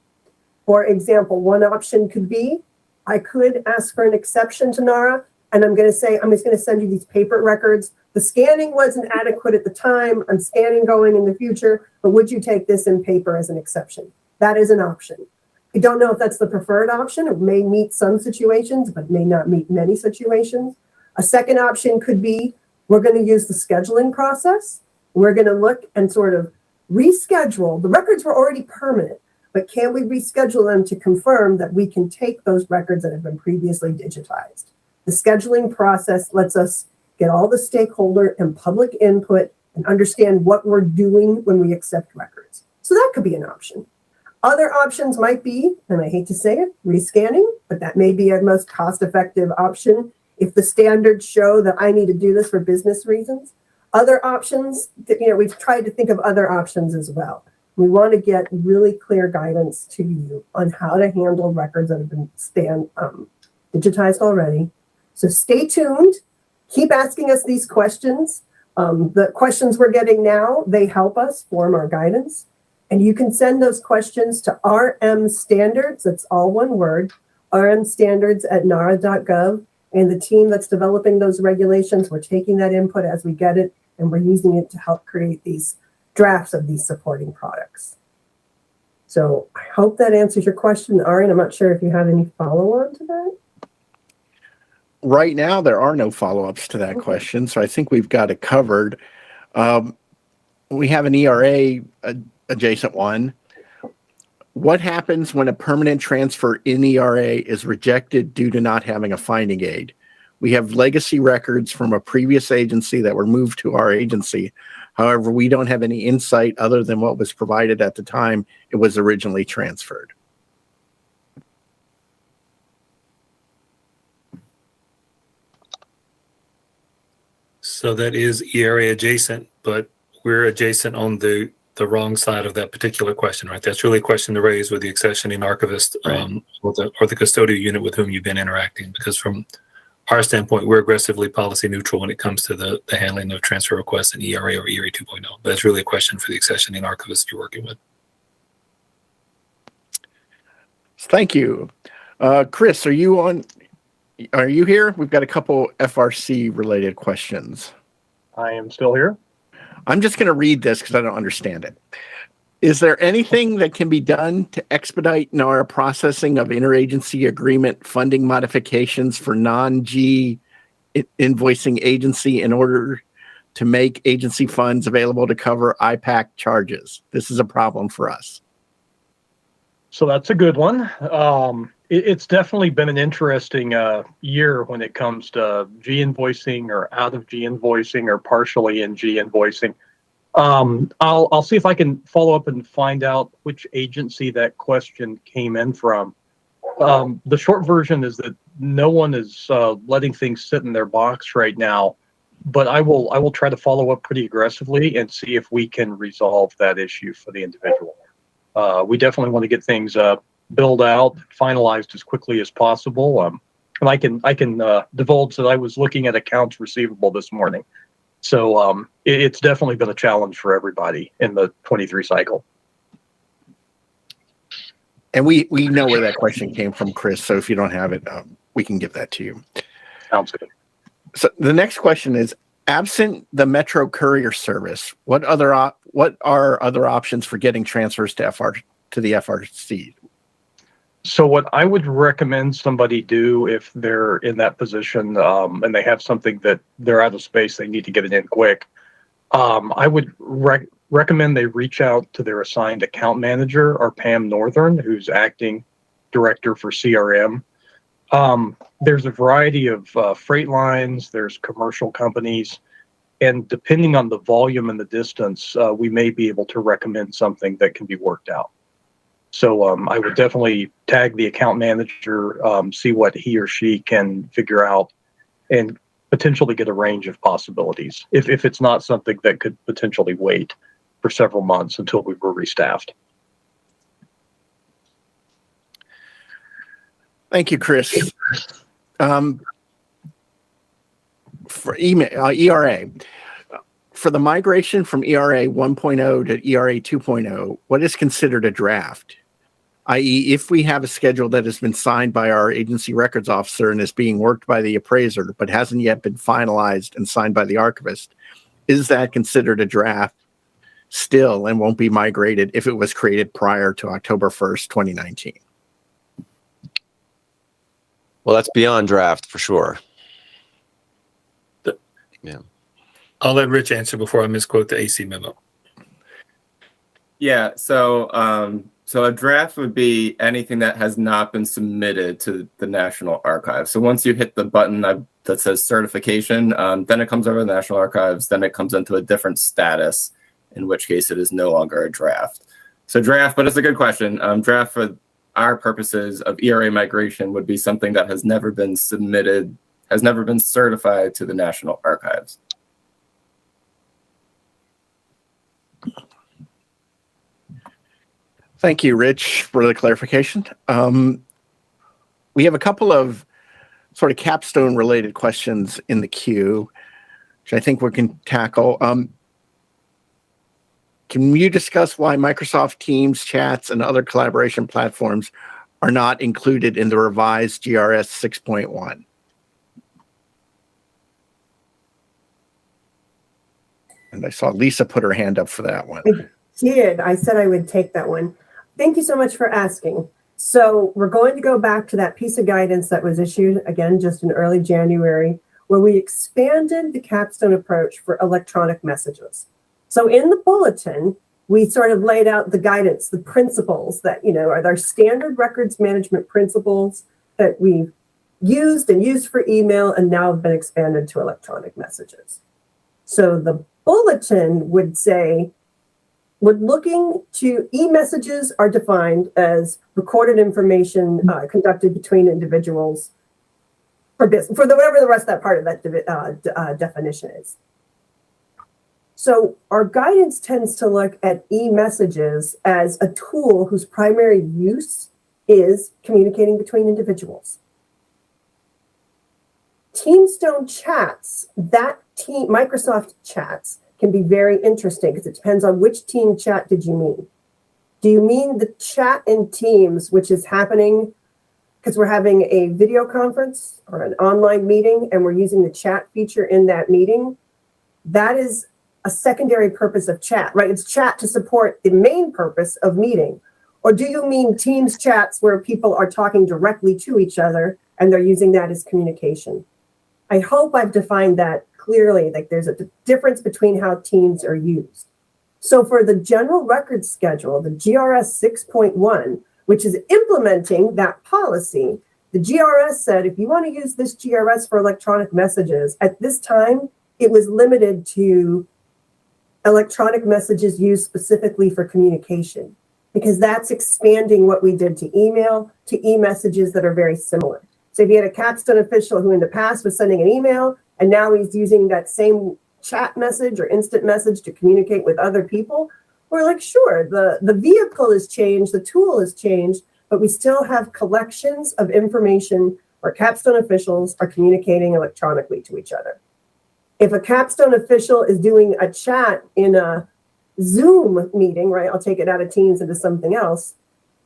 For example, one option could be, I could ask for an exception to NARA and I'm going to say, I'm just going to send you these paper records. The scanning wasn't adequate at the time. I'm scanning going in the future, but would you take this in paper as an exception? That is an option. I don't know if that's the preferred option. It may meet some situations, but may not meet many situations. A second option could be, we're going to use the scheduling process. We're going to look and sort of reschedule. The records were already permanent, but can we reschedule them to confirm that we can take those records that have been previously digitized? The scheduling process lets us get all the stakeholder and public input and understand what we're doing when we accept records. So that could be an option. Other options might be, and I hate to say it, rescanning, but that may be a most cost-effective option if the standards show that I need to do this for business reasons. Other options, we've tried to think of other options as well. We want to get really clear guidance to you on how to handle records that have been digitized already. So stay tuned. Keep asking us these questions. The questions we're getting now, they help us form our guidance. And you can send those questions to RM Standards, that's all one word, rmstandards@nara.gov. And the team that's developing those regulations, we're taking that input as we get it, and we're using it to help create these drafts of these supporting products. So I hope that answers your question, Arian. I'm not sure if you have any follow-on to that. Right now, there are no follow-ups to that question, so I think we've got it covered. We have an ERA adjacent one. What happens when a permanent transfer in ERA is rejected due to not having a finding aid? We have legacy records from a previous agency that were moved to our agency. However, we don't have any insight other than what was provided at the time it was originally transferred. So that is ERA adjacent, but we're adjacent on the wrong side of that particular question, right? That's really a question to raise with the accessioning archivist, right, or the custodial unit with whom you've been interacting, because from our standpoint, we're aggressively policy neutral when it comes to the handling of transfer requests in ERA or ERA 2.0. But it's really a question for the accessioning archivist you're working with. Thank you. Chris, are you here? We've got a couple FRC related questions. I am still here. I'm just going to read this because I don't understand it. Is there anything that can be done to expedite NARA processing of interagency agreement funding modifications for non-G invoicing agency in order to make agency funds available to cover IPAC charges? This is a problem for us. So that's a good one. It's definitely been an interesting year when it comes to G invoicing or out of G invoicing or partially in G invoicing. I'll see if I can follow up and find out which agency that question came in from. The short version is that no one is letting things sit in their box right now, but I will try to follow up pretty aggressively and see if we can resolve that issue for the individual. We definitely want to get things billed out, finalized as quickly as possible. And I can divulge that I was looking at accounts receivable this morning. So it's definitely been a challenge for everybody in the 23 cycle. And we know where that question came from, Chris. So if you don't have it, we can give that to you. Sounds good. So the next question is, absent the Metro Courier service, what are other options for getting transfers to the FRC? So what I would recommend somebody do if they're in that position and they have something that they're out of space, they need to get it in quick. I would recommend they reach out to their assigned account manager or Pam Northern, who's acting director for CRM. There's a variety of freight lines, there's commercial companies, and depending on the volume and the distance, we may be able to recommend something that can be worked out. So I would definitely tag the account manager, see what he or she can figure out, and potentially get a range of possibilities if it's not something that could potentially wait for several months until we were restaffed. Thank you, Chris. For ERA, for the migration from ERA 1.0 to ERA 2.0, what is considered a draft? I.e., if we have a schedule that has been signed by our agency records officer and is being worked by the appraiser, but hasn't yet been finalized and signed by the archivist, is that considered a draft still and won't be migrated if it was created prior to October 1st, 2019? Well, that's beyond draft for sure. Yeah. I'll let Rich answer before I misquote the AC memo. Yeah, so a draft would be anything that has not been submitted to the National Archives. So once you hit the button that says certification, then it comes over to the National Archives, then it comes into a different status, in which case it is no longer a draft. So draft, but it's a good question. Draft for our purposes of ERA migration would be something that has never been submitted, has never been certified to the National Archives. Thank you, Rich, for the clarification. We have a couple of sort of capstone related questions in the queue, which I think we can tackle. Can you discuss why Microsoft Teams, chats, and other collaboration platforms are not included in the revised GRS 6.1? And I saw Lisa put her hand up for that one. I did. I said I would take that one. Thank you so much for asking. So we're going to go back to that piece of guidance that was issued, again, just in early January, where we expanded the capstone approach for electronic messages. So in the bulletin, we sort of laid out the guidance, the principles that, are our standard records management principles that we've used for email and now have been expanded to electronic messages. So the bulletin would say, we're looking to e-messages are defined as recorded information conducted between individuals for business, for whatever the rest of that part of that definition is. So our guidance tends to look at e-messages as a tool whose primary use is communicating between individuals. Teamstone chats, Microsoft chats can be very interesting because it depends on which team chat did you mean. Do you mean the chat in Teams, which is happening because we're having a video conference or an online meeting and we're using the chat feature in that meeting? That is a secondary purpose of chat, right? It's chat to support the main purpose of meeting. Or do you mean Teams chats where people are talking directly to each other and they're using that as communication? I hope I've defined that clearly, like there's a difference between how Teams are used. So for the general record schedule, the GRS 6.1, which is implementing that policy, the GRS said, if you want to use this GRS for electronic messages, at this time, it was limited to electronic messages used specifically for communication, because that's expanding what we did to email to e-messages that are very similar. So if you had a capstone official who in the past was sending an email and now he's using that same chat message or instant message to communicate with other people, we're like, sure, the vehicle has changed, the tool has changed, but we still have collections of information where capstone officials are communicating electronically to each other. If a capstone official is doing a chat in a Zoom meeting, right, I'll take it out of Teams into something else,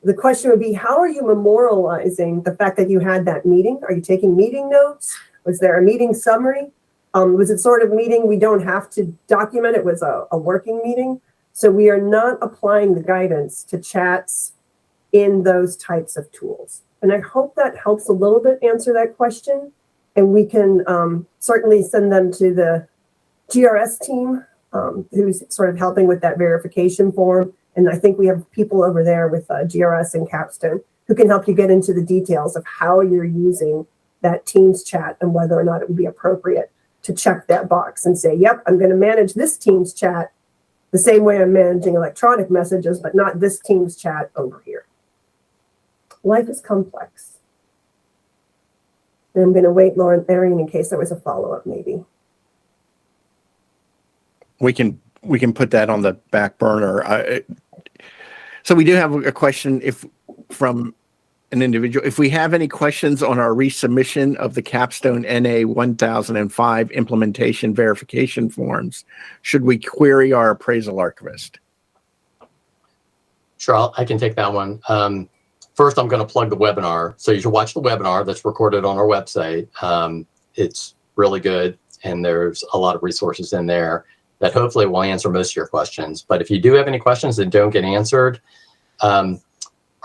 the question would be, how are you memorializing the fact that you had that meeting? Are you taking meeting notes? Was there a meeting summary? Was it sort of meeting we don't have to document? It was a working meeting. So we are not applying the guidance to chats in those types of tools. And I hope that helps a little bit answer that question. And we can certainly send them to the GRS team who's sort of helping with that verification form. And I think we have people over there with GRS and Capstone who can help you get into the details of how you're using that Teams chat and whether or not it would be appropriate to check that box and say, yep, I'm going to manage this Teams chat the same way I'm managing electronic messages, but not this Teams chat over here. Life is complex. And I'm going to wait, Lauren, Arian, in case there was a follow-up maybe. We can put that on the back burner. So we do have a question from an individual. If we have any questions on our resubmission of the Capstone NA 1005 implementation verification forms, should we query our appraisal archivist? Sure, I can take that one. First, I'm going to plug the webinar. So you should watch the webinar that's recorded on our website. It's really good, and there's a lot of resources in there that hopefully will answer most of your questions. But if you do have any questions that don't get answered, our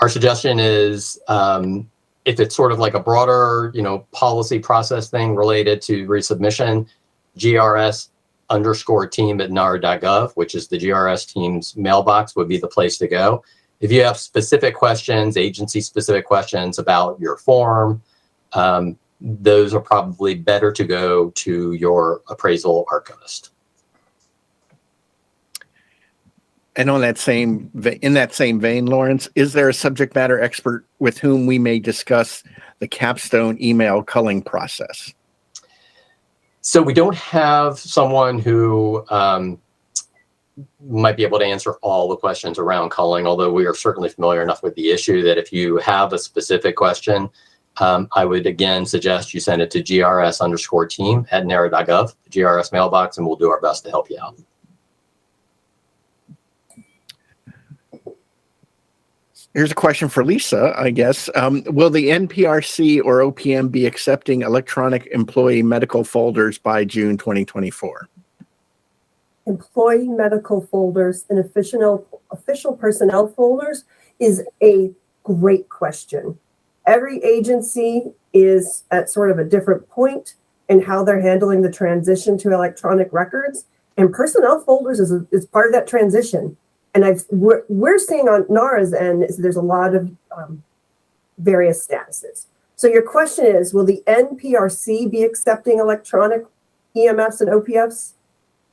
suggestion is if it's sort of like a broader, policy process thing related to resubmission, GRS_team@nara.gov, which is the GRS team's mailbox, would be the place to go. If you have specific questions, agency-specific questions about your form, those are probably better to go to your appraisal archivist. And in that same vein, Lawrence, is there a subject matter expert with whom we may discuss the Capstone email culling process? So we don't have someone who might be able to answer all the questions around culling, although we are certainly familiar enough with the issue that if you have a specific question, I would again suggest you send it to grs_team@nara.gov, the GRS mailbox, and we'll do our best to help you out. Here's a question for Lisa, I guess. Will the NPRC or OPM be accepting electronic employee medical folders by June 2024? Employee medical folders and official personnel folders is a great question. Every agency is at sort of a different point in how they're handling the transition to electronic records, and personnel folders is part of that transition. And we're seeing on NARA's end is there's a lot of various statuses. So your question is, will the NPRC be accepting electronic EMFs and OPFs?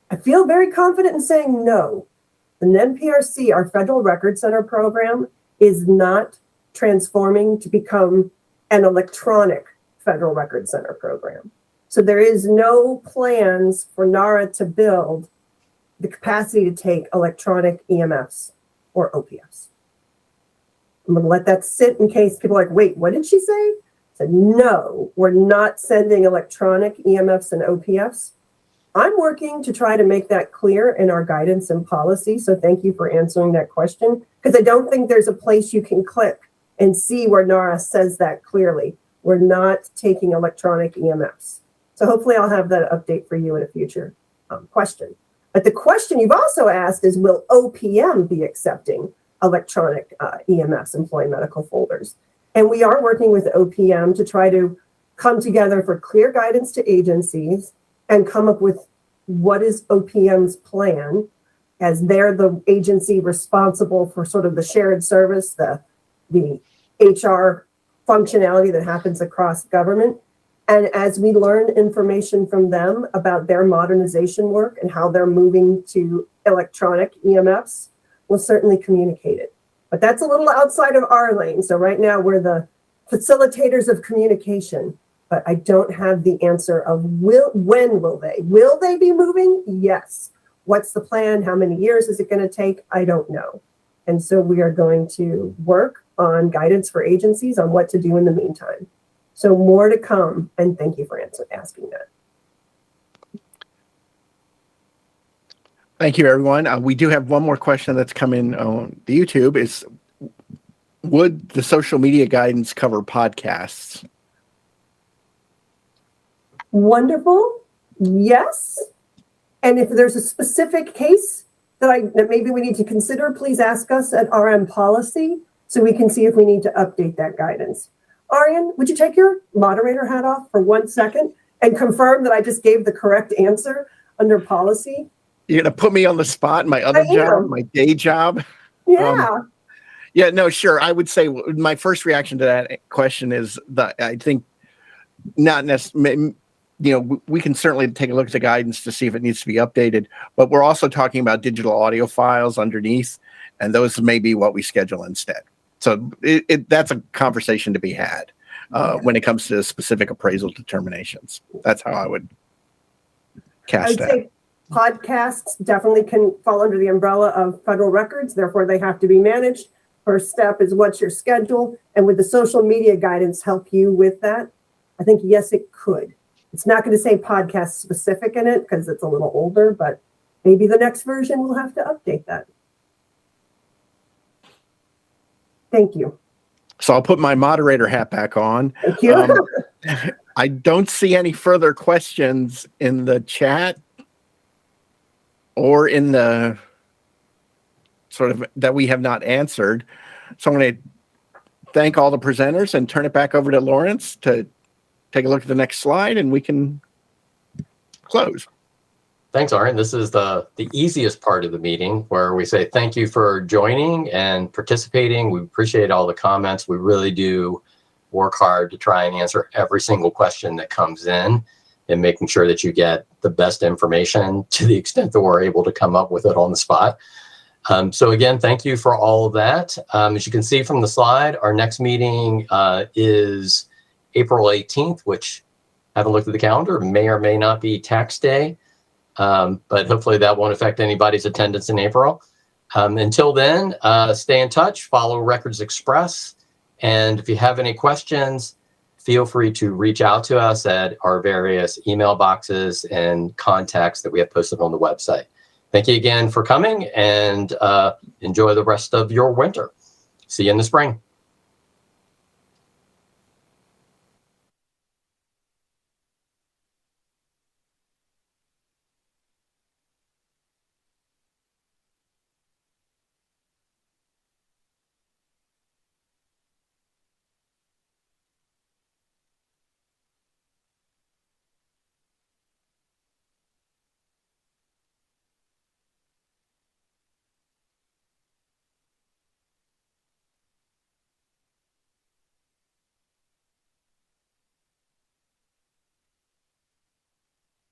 I feel very confident in saying no. The NPRC, our Federal Record Center program, is not transforming to become an electronic Federal Record Center program. So there is no plans for NARA to build the capacity to take electronic EMFs or OPFs. I'm going to let that sit in case people are like, wait, what did she say? said, no, we're not sending electronic EMFs and OPFs. I'm working to try to make that clear in our guidance and policy. So thank you for answering that question, because I don't think there's a place you can click and see where NARA says that clearly. We're not taking electronic EMFs. So hopefully I'll have that update for you in a future question. But the question you've also asked is, will OPM be accepting electronic EMFs, employee medical folders? And we are working with OPM to try to come together for clear guidance to agencies and come up with what is OPM's plan, as they're the agency responsible for sort of the shared service, the HR functionality that happens across government. And as we learn information from them about their modernization work and how they're moving to electronic EMFs, we'll certainly communicate it. But that's a little outside of our lane. So right now we're the facilitators of communication, but I don't have the answer of when will they? Will they be moving? Yes. What's the plan? How many years is it going to take? I don't know. And so we are going to work on guidance for agencies on what to do in the meantime. So more to come, and thank you for asking that. Thank you, everyone. We do have one more question that's come in on the YouTube. Is, would the social media guidance cover podcasts? Wonderful. Yes. And if there's a specific case that maybe we need to consider, please ask us at RM Policy so we can see if we need to update that guidance. Arian, would you take your moderator hat off for 1 second and confirm that I just gave the correct answer under policy? You're going to put me on the spot in my other job, my day job? Yeah. Yeah, no, sure. I would say my first reaction to that question is that I think not necessarily, we can certainly take a look at the guidance to see if it needs to be updated, but we're also talking about digital audio files underneath, and those may be what we schedule instead. So that's a conversation to be had when it comes to specific appraisal determinations. That's how I would cast that. Say podcasts definitely can fall under the umbrella of federal records. Therefore, they have to be managed. First step is what's your schedule? And would the social media guidance help you with that? I think, yes, it could. It's not going to say podcast specific in it because it's a little older, but maybe the next version will have to update that. Thank you. So I'll put my moderator hat back on. Thank you. I don't see any further questions in the chat or in the sort of that we have not answered. So I'm going to thank all the presenters and turn it back over to Lawrence to take a look at the next slide, and we can close. Thanks, Arian. This is the easiest part of the meeting where we say thank you for joining and participating. We appreciate all the comments. We really do work hard to try and answer every single question that comes in and making sure that you get the best information to the extent that we're able to come up with it on the spot. So again, thank you for all of that. As you can see from the slide, our next meeting is April 18th, which, haven't looked at the calendar, may or may not be tax day. But hopefully that won't affect anybody's attendance in April. Until then, stay in touch, follow Records Express. And if you have any questions, feel free to reach out to us at our various email boxes and contacts that we have posted on the website. Thank you again for coming, and enjoy the rest of your winter. See you in the spring.